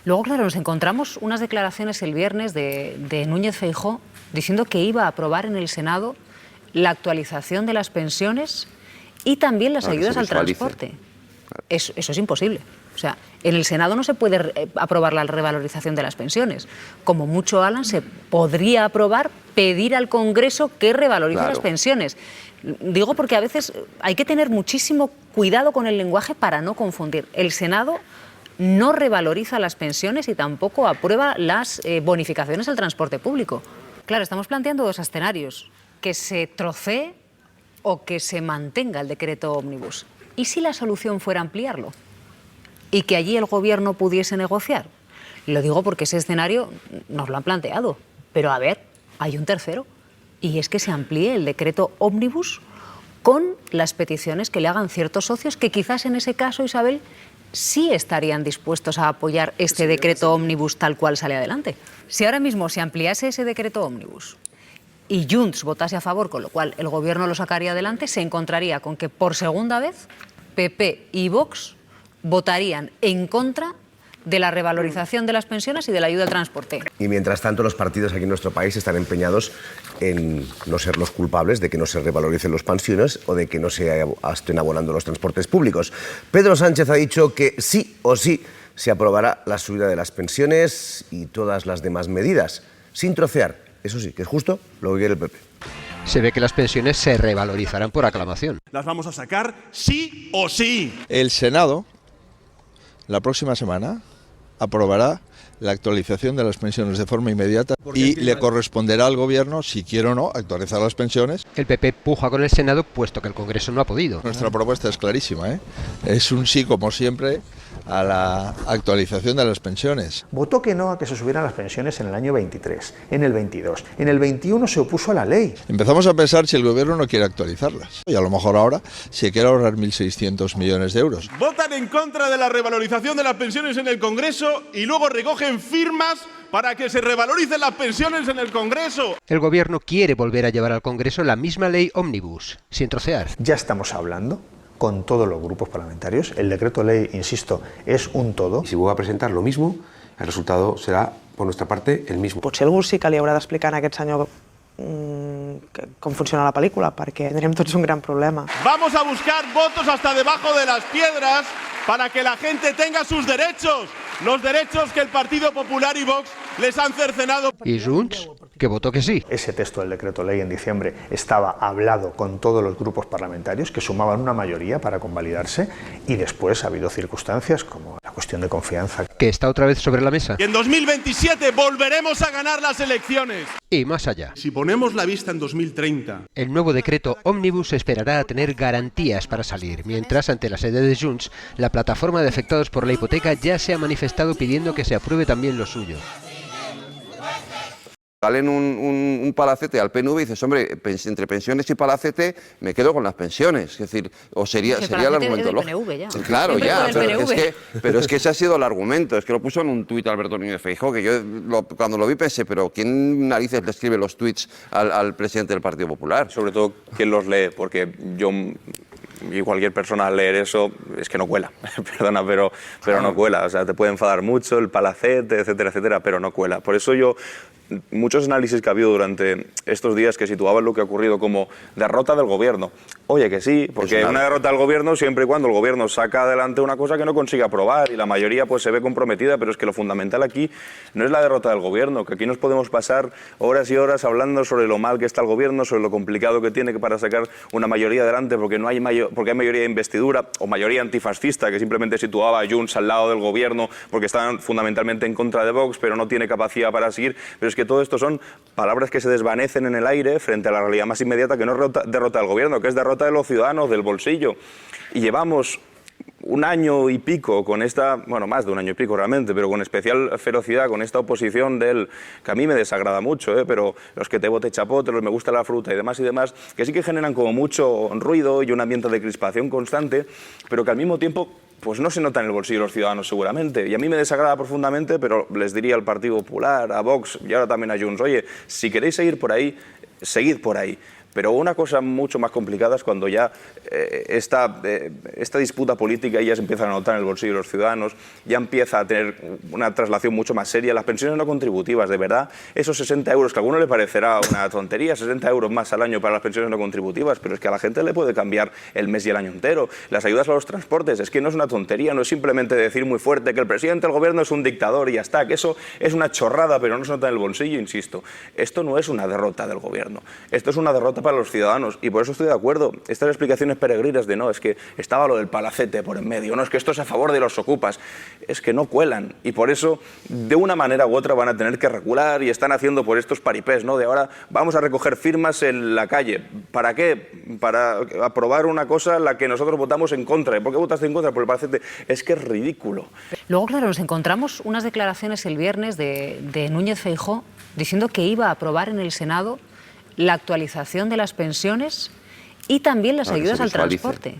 Luego, claro, nos encontramos unas declaraciones el viernes de Núñez Feijóo diciendo que iba a aprobar en el Senado la actualización de las pensiones y también las ayudas al transporte. Eso es imposible. O sea, en el Senado no se puede aprobar la revalorización de las pensiones. Como mucho, Alan, se podría aprobar pedir al Congreso que revalorice las pensiones. Digo porque a veces hay que tener muchísimo cuidado con el lenguaje para no confundir. El Senado no revaloriza las pensiones y tampoco aprueba las bonificaciones al transporte público. Claro, estamos planteando dos escenarios: que se trocee o que se mantenga el decreto ómnibus. ¿Y si la solución fuera ampliarlo y que allí el Gobierno pudiese negociar? Lo digo porque ese escenario nos lo han planteado. Pero a ver, hay un tercero, y es que se amplíe el decreto ómnibus con las peticiones que le hagan ciertos socios que quizás en ese caso, Isabel, sí estarían dispuestos a apoyar este decreto ómnibus tal cual sale adelante. Si ahora mismo se ampliase ese decreto ómnibus y Junts votase a favor, con lo cual el Gobierno lo sacaría adelante, se encontraría con que por segunda vez PP y Vox votarían en contra de la revalorización de las pensiones y de la ayuda al transporte. Y mientras tanto, los partidos aquí en nuestro país están empeñados en no ser los culpables de que no se revaloricen las pensiones o de que no se estén abonando los transportes públicos. Pedro Sánchez ha dicho que sí o sí se aprobará la subida de las pensiones y todas las demás medidas, sin trocear. Eso sí, que es justo lo que quiere el PP. Se ve que las pensiones se revalorizarán por aclamación. Las vamos a sacar sí o sí. El Senado, la próxima semana, aprobará la actualización de las pensiones de forma inmediata y le corresponderá al Gobierno, si quiere o no, actualizar las pensiones. El PP puja con el Senado, puesto que el Congreso no ha podido. Nuestra propuesta es clarísima, ¿eh? Es un sí, como siempre, a la actualización de las pensiones. Votó que no a que se subieran las pensiones en el año 23, en el 22. En el 21 se opuso a la ley. Empezamos a pensar si el Gobierno no quiere actualizarlas. Y a lo mejor ahora se quiere ahorrar 1.600 millones de euros. Votan en contra de la revalorización de las pensiones en el Congreso y luego recogen firmas para que se revaloricen las pensiones en el Congreso. El Gobierno quiere volver a llevar al Congreso la misma ley ómnibus, sin trocear. Ya estamos hablando con todos los grupos parlamentarios. El decreto ley, insisto, es un todo. Y si vuelve a presentar lo mismo, el resultado será, por nuestra parte, el mismo. Potser algú sí que li haurà d'explicar a aquest senyor com funciona la pel·lícula, perquè tindrem tots un gran problema. Vamos a buscar votos hasta debajo de las piedras para que la gente tenga sus derechos, los derechos que el Partido Popular y Vox les han cercenado. ¿Y Junts? Que votó que sí. Ese texto del decreto ley en diciembre estaba hablado con todos los grupos parlamentarios que sumaban una mayoría para convalidarse, y después ha habido circunstancias como la cuestión de confianza. Que está otra vez sobre la mesa. Y en 2027 volveremos a ganar las elecciones. Y más allá. Si ponemos la vista en 2030... El nuevo decreto ómnibus esperará a tener garantías para salir, mientras ante la sede de Junts, la plataforma de afectados por la hipoteca ya se ha manifestado pidiendo que se apruebe también lo suyo. Salen un palacete al PNV y dices, hombre, entre pensiones y palacete me quedo con las pensiones. Es decir, o sería el argumento lógico. Claro, ya, pero es que ese ha sido el argumento. Es que lo puso en un tuit Alberto Núñez Feijóo, que yo cuando lo vi pensé, pero ¿quién narices le escribe los tuits al presidente del Partido Popular? Sobre todo, ¿quién los lee? Porque yo... y cualquier persona al leer eso es que no cuela, perdona, pero no cuela. O sea, te puede enfadar mucho el palacete, etcétera, etcétera, pero no cuela. Por eso muchos análisis que ha habido durante estos días que situaban lo que ha ocurrido como derrota del Gobierno. Oye, que sí, porque una derrota del Gobierno siempre y cuando el Gobierno saca adelante una cosa que no consigue aprobar y la mayoría pues se ve comprometida, pero es que lo fundamental aquí no es la derrota del Gobierno, que aquí nos podemos pasar horas y horas hablando sobre lo mal que está el Gobierno, sobre lo complicado que tiene para sacar una mayoría adelante, porque hay mayoría de investidura o mayoría antifascista que simplemente situaba a Junts al lado del Gobierno porque estaban fundamentalmente en contra de Vox, pero no tiene capacidad para seguir. Pero es que todo esto son palabras que se desvanecen en el aire frente a la realidad más inmediata, que no es derrota del Gobierno, que es derrota de los ciudadanos, del bolsillo. Y llevamos un año y pico con esta, bueno, más de un año y pico realmente, pero con especial ferocidad, con esta oposición que a mí me desagrada mucho, pero los que te bote chapote, los me gusta la fruta y demás, que sí que generan como mucho ruido y un ambiente de crispación constante, pero que al mismo tiempo pues no se nota en el bolsillo de los ciudadanos seguramente. Y a mí me desagrada profundamente, pero les diría al Partido Popular, a Vox y ahora también a Junts, oye, si queréis seguir por ahí, seguid por ahí. Pero una cosa mucho más complicada es cuando ya esta disputa política ya se empieza a notar en el bolsillo de los ciudadanos, ya empieza a tener una traslación mucho más seria. Las pensiones no contributivas, de verdad, esos 60 euros, que a alguno le parecerá una tontería, 60 euros más al año para las pensiones no contributivas, pero es que a la gente le puede cambiar el mes y el año entero. Las ayudas a los transportes, es que no es una tontería, no es simplemente decir muy fuerte que el presidente del gobierno es un dictador y ya está, que eso es una chorrada, pero no se nota en el bolsillo, insisto. Esto no es una derrota del gobierno, esto es una derrota para los ciudadanos, y por eso estoy de acuerdo. Estas explicaciones peregrinas de no, es que estaba lo del palacete por en medio, no, es que esto es a favor de los ocupas, es que no cuelan, y por eso de una manera u otra van a tener que recular, y están haciendo por estos paripés, ¿no? De ahora vamos a recoger firmas en la calle. ¿Para qué? Para aprobar una cosa en la que nosotros votamos en contra. ¿Por qué votaste en contra? Por el palacete. Es que es ridículo. Luego, claro, nos encontramos unas declaraciones el viernes de Núñez Feijóo diciendo que iba a aprobar en el Senado la actualización de las pensiones y también las ayudas al transporte.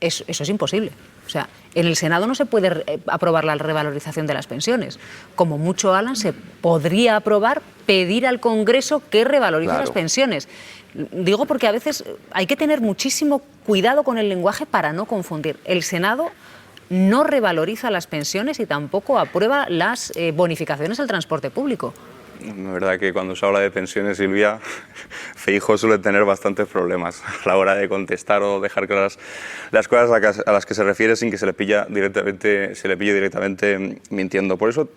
Eso es imposible. O sea, en el Senado no se puede aprobar la revalorización de las pensiones. Como mucho, Alan, se podría aprobar pedir al Congreso que revalorice las pensiones. Digo porque a veces hay que tener muchísimo cuidado con el lenguaje para no confundir. El Senado no revaloriza las pensiones y tampoco aprueba las bonificaciones al transporte público. La verdad que cuando se habla de pensiones, Silvia, Feijóo suele tener bastantes problemas a la hora de contestar o dejar claras las cosas a las que se refiere sin que se le pille directamente mintiendo. Por eso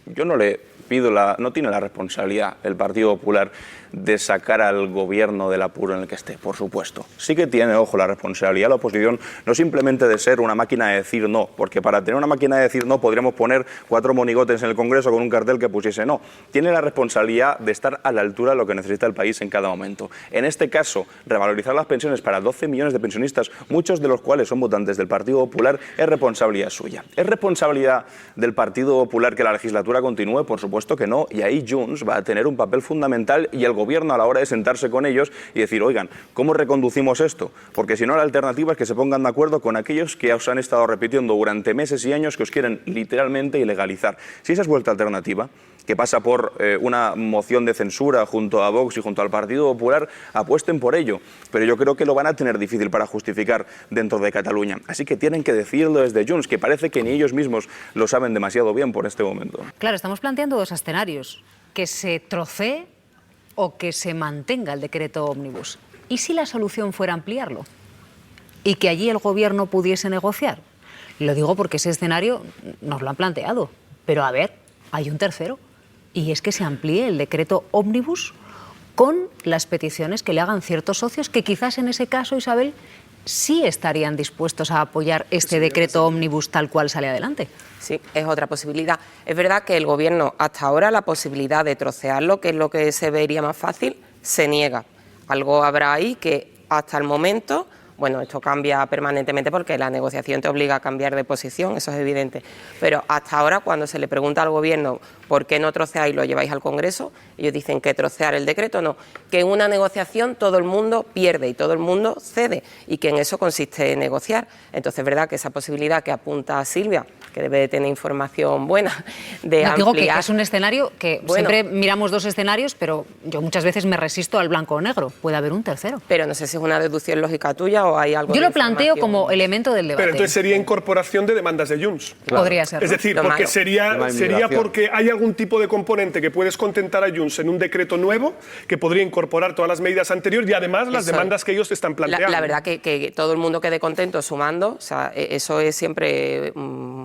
yo no le pido no tiene la responsabilidad el Partido Popular de sacar al gobierno del apuro en el que esté, por supuesto. Sí que tiene, ojo, la responsabilidad la oposición, no simplemente de ser una máquina de decir no, porque para tener una máquina de decir no podríamos poner 4 monigotes en el Congreso con un cartel que pusiese no. Tiene la responsabilidad de estar a la altura de lo que necesita el país en cada momento. En este caso, revalorizar las pensiones para 12 millones de pensionistas, muchos de los cuales son votantes del Partido Popular, es responsabilidad suya. ¿Es responsabilidad del Partido Popular que la legislatura continúe? Por supuesto que no, y ahí Junts va a tener un papel fundamental, y el gobierno a la hora de sentarse con ellos y decir, oigan, ¿cómo reconducimos esto? Porque si no, la alternativa es que se pongan de acuerdo con aquellos que os han estado repitiendo durante meses y años que os quieren literalmente ilegalizar. Si esa es vuestra alternativa, que pasa por una moción de censura junto a Vox y junto al Partido Popular, apuesten por ello. Pero yo creo que lo van a tener difícil para justificar dentro de Cataluña. Así que tienen que decirlo desde Junts, que parece que ni ellos mismos lo saben demasiado bien por este momento. Claro, estamos planteando dos escenarios: que se trocee o que se mantenga el decreto ómnibus. ¿Y si la solución fuera ampliarlo? Y que allí el gobierno pudiese negociar. Lo digo porque ese escenario nos lo han planteado. Pero a ver, hay un tercero. Y es que se amplíe el decreto ómnibus con las peticiones que le hagan ciertos socios que quizás en ese caso, Isabel, sí estarían dispuestos a apoyar este decreto ómnibus tal cual sale adelante. Sí, es otra posibilidad. Es verdad que el Gobierno, hasta ahora, la posibilidad de trocearlo, que es lo que se vería más fácil, se niega. Algo habrá ahí que hasta el momento, bueno, esto cambia permanentemente porque la negociación te obliga a cambiar de posición, eso es evidente, pero hasta ahora cuando se le pregunta al Gobierno por qué no troceáis y lo lleváis al Congreso, ellos dicen que trocear el decreto no, que en una negociación todo el mundo pierde y todo el mundo cede y que en eso consiste negociar. Entonces es verdad que esa posibilidad que apunta Silvia, que debe de tener información buena, de ampliar... Digo que es un escenario que siempre miramos dos escenarios, pero yo muchas veces me resisto al blanco o negro. Puede haber un tercero. Pero no sé si es una deducción lógica tuya o hay algo Yo lo planteo como elemento del debate. Pero entonces sería incorporación de demandas de Junts. Claro. Podría ser. Es decir, porque sería porque hay algún tipo de componente que puedes contentar a Junts en un decreto nuevo que podría incorporar todas las medidas anteriores y además las demandas que ellos te están planteando. La verdad que todo el mundo quede contento sumando, o sea, eso es siempre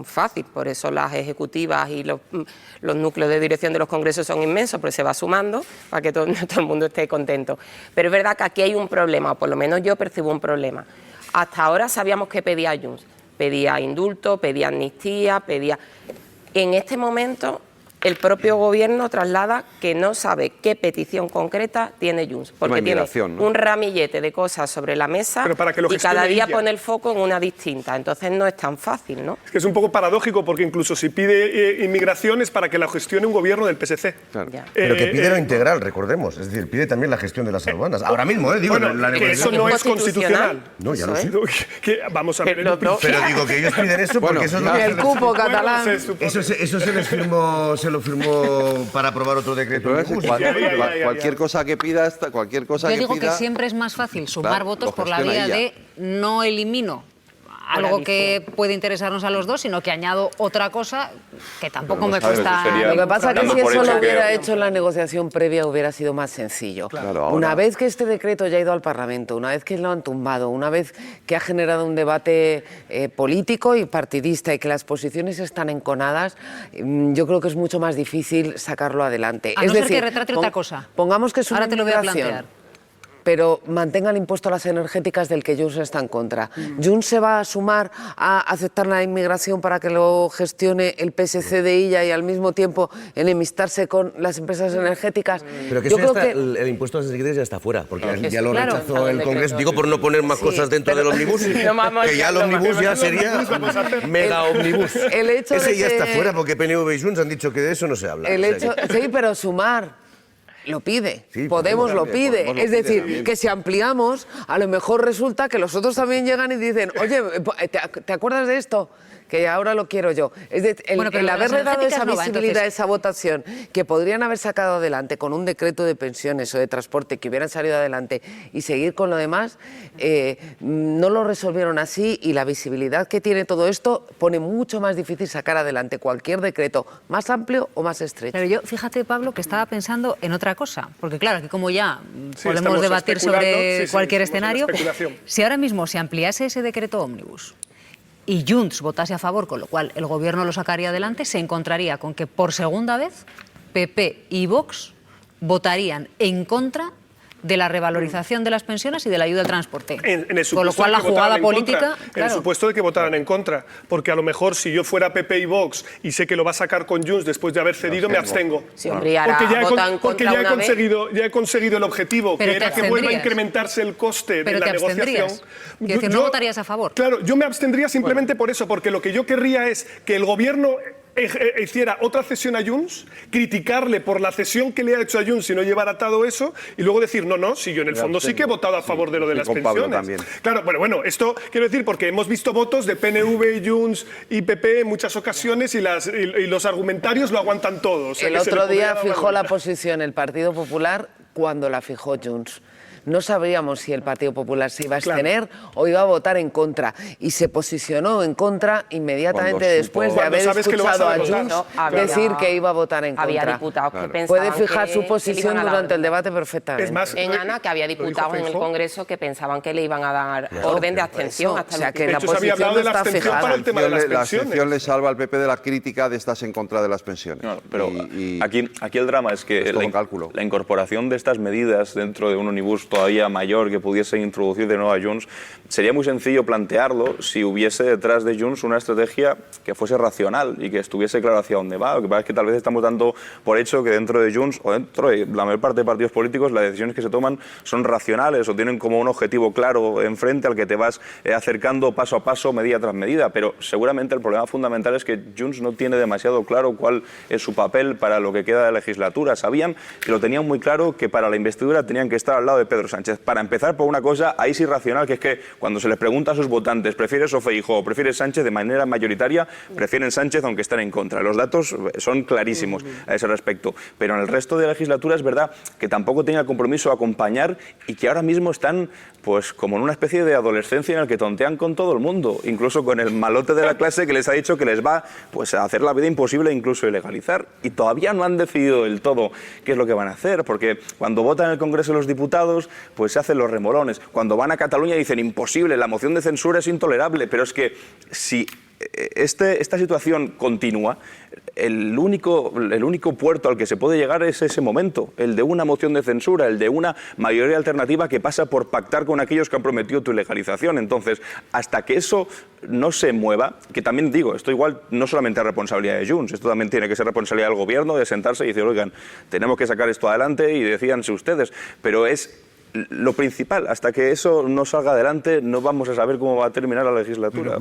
fácil, por eso las ejecutivas y los núcleos de dirección de los congresos son inmensos, porque se va sumando para que todo el mundo esté contento. Pero es verdad que aquí hay un problema, o por lo menos yo percibo un problema. Hasta ahora sabíamos que pedía Junts, pedía indulto, pedía amnistía, pedía... En este momento el propio Gobierno traslada que no sabe qué petición concreta tiene Junts, porque tiene un ramillete de cosas sobre la mesa y cada día pone el foco en una distinta, entonces no es tan fácil, ¿no? Es que es un poco paradójico porque incluso si pide inmigración es para que la gestione un gobierno del PSC. Claro. Pero que pide lo integral, recordemos, es decir, pide también la gestión de las aduanas. Ahora mismo, digo, bueno, la negociación. Eso no es constitucional. No, ya lo sé. Vamos a ver. Pero digo que ellos piden eso porque eso es lo que... El cupo catalán. Eso se les firmó se lo firmó para aprobar otro decreto. Cualquier cosa que pida, Yo digo que siempre es más fácil sumar votos por la vía de no elimino algo que puede interesarnos a los dos, sino que añado otra cosa que tampoco me cuesta... Lo que pasa es que si eso lo hubiera hecho en la negociación previa hubiera sido más sencillo. Claro, una vez que este decreto ya ha ido al Parlamento, una vez que lo han tumbado, una vez que ha generado un debate político y partidista y que las posiciones están enconadas, yo creo que es mucho más difícil sacarlo adelante. A no ser que retrate otra cosa. Pongamos que es una Ahora te lo voy a inmigración, plantear. pero mantenga el impuesto a las energéticas del que Junts está en contra. ¿Junts se va a sumar a aceptar la inmigración para que lo gestione el PSC de ella y al mismo tiempo enemistarse con las empresas energéticas? Pero que, el impuesto a las energéticas ya está fuera, porque ya lo rechazó el Congreso. Digo, por no poner más cosas dentro del ómnibus, que ya el ómnibus ya sería mega ómnibus. Ese ya está fuera, porque PNV y Junts han dicho que de eso no se habla. Sí, pero sumar lo pide, sí, Podemos lo pide. Es decir, que si ampliamos, a lo mejor resulta que los otros también llegan y dicen, oye, ¿te acuerdas de esto? Que ahora lo quiero yo. Es decir, el haberle dado esa visibilidad, esa votación, que podrían haber sacado adelante con un decreto de pensiones o de transporte, que hubieran salido adelante y seguir con lo demás, no lo resolvieron así, y la visibilidad que tiene todo esto pone mucho más difícil sacar adelante cualquier decreto, más amplio o más estrecho. Pero yo, fíjate, Pablo, que estaba pensando en otra cosa, porque claro, aquí como ya podemos debatir sobre cualquier escenario, si ahora mismo se ampliase ese decreto ómnibus y Junts votase a favor, con lo cual el Gobierno lo sacaría adelante, se encontraría con que por segunda vez PP y Vox votarían en contra de la revalorización de las pensiones y de la ayuda al transporte. Con lo cual la jugada política... En el supuesto de que votaran en contra, porque a lo mejor si yo fuera PP y Vox y sé que lo va a sacar con Junts después de haber cedido, me abstengo. Porque ya he conseguido el objetivo, que era que vuelva a incrementarse el coste de la negociación. Es decir, ¿no votarías a favor? Claro, yo me abstendría simplemente por eso, porque lo que yo querría es que el Gobierno hiciera otra cesión a Junts, criticarle por la cesión que le ha hecho a Junts y no llevar atado eso, y luego decir, no, si yo en el fondo sí que he votado a favor de lo de las pensiones. Claro, bueno, esto quiero decir porque hemos visto votos de PNV, Junts y PP en muchas ocasiones y los argumentarios lo aguantan todos. El otro día fijó la posición el Partido Popular cuando la fijó Junts. No sabríamos si el Partido Popular se iba a abstener o iba a votar en contra. Y se posicionó en contra inmediatamente después de haber escuchado a Junts decir que iba a votar en contra. Había diputados que pensaban puede fijar su posición durante el debate perfectamente. Es más, que había diputados en el Congreso que pensaban que le iban a dar orden de abstención. O sea, que la posición no está fijada. La abstención le salva al PP de la crítica de estas en contra de las pensiones. No, pero aquí el drama es que la incorporación de estas medidas dentro de un ómnibus todavía mayor que pudiese introducir de nuevo a Junts, sería muy sencillo plantearlo si hubiese detrás de Junts una estrategia que fuese racional y que estuviese claro hacia dónde va. Lo que pasa es que tal vez estamos dando por hecho que dentro de Junts o dentro de la mayor parte de partidos políticos las decisiones que se toman son racionales o tienen como un objetivo claro enfrente al que te vas acercando paso a paso, medida tras medida, pero seguramente el problema fundamental es que Junts no tiene demasiado claro cuál es su papel para lo que queda de legislatura. Sabían que lo tenían muy claro, que para la investidura tenían que estar al lado de Pedro Sánchez. Para empezar por una cosa, ahí sí racional, que es que cuando se les pregunta a sus votantes, ¿prefieres o Feijóo o prefieres Sánchez? De manera mayoritaria prefieren Sánchez aunque estén en contra. Los datos son clarísimos a ese respecto. Pero en el resto de la legislatura es verdad que tampoco tenían el compromiso de acompañar y que ahora mismo están pues como en una especie de adolescencia en la que tontean con todo el mundo, incluso con el malote de la clase que les ha dicho que les va pues a hacer la vida imposible e incluso ilegalizar. Y todavía no han decidido del todo qué es lo que van a hacer, porque cuando votan en el Congreso los diputados, pues se hacen los remolones. Cuando van a Cataluña dicen imposible, la moción de censura es intolerable, pero es que si esta situación continúa, el único puerto al que se puede llegar es ese momento, el de una moción de censura, el de una mayoría alternativa que pasa por pactar con aquellos que han prometido tu ilegalización. Entonces, hasta que eso no se mueva, que también digo, esto igual no solamente es responsabilidad de Junts, esto también tiene que ser responsabilidad del Gobierno de sentarse y decir, oigan, tenemos que sacar esto adelante y decídanse ustedes, pero es lo principal, hasta que eso no salga adelante no vamos a saber cómo va a terminar la legislatura.